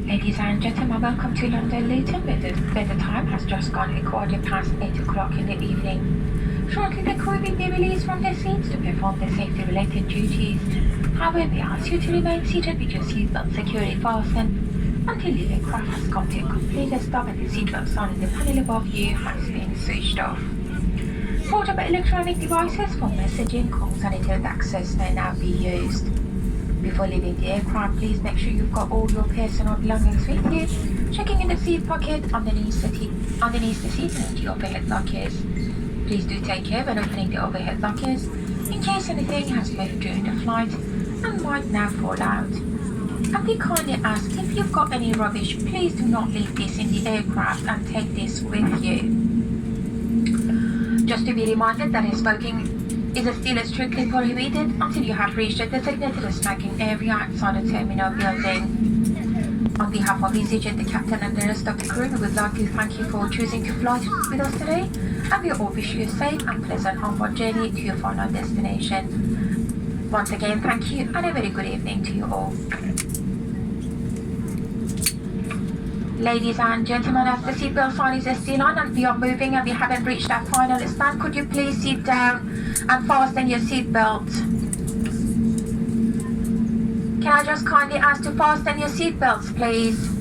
Ladies and gentlemen, welcome to London Luton, where the time has just gone a quarter past 8 o'clock in the evening. Shortly, the crew will be released from their seats to perform their safety-related duties. However, we ask you to remain seated with your seatbelt securely fastened until the aircraft has come to a complete stop and the seatbelt sign in the panel above you has been switched off. Portable electronic devices for messaging, calls and internet access may now be used. Before leaving the aircraft, please make sure you've got all your personal belongings with you, checking in the seat pocket, underneath the seat and into the overhead lockers. Please do take care when opening the overhead lockers, in case anything has moved during the flight and might now fall out. And we kindly ask, if you've got any rubbish, please do not leave this in the aircraft and take this with you. Just to be reminded that smoking is still strictly prohibited until you have reached a designated smoking area outside the terminal building. On behalf of EasyJet, the captain and the rest of the crew, we would like to thank you for choosing to fly with us today, and we all wish you a safe and pleasant onward journey to your final destination. Once again, thank you and a very good evening to you all. Ladies and gentlemen, as the seatbelt sign is still on and we are moving and we haven't reached our final stand, could you please sit down and fasten your seatbelt? Can I just kindly ask to fasten your seatbelts, please?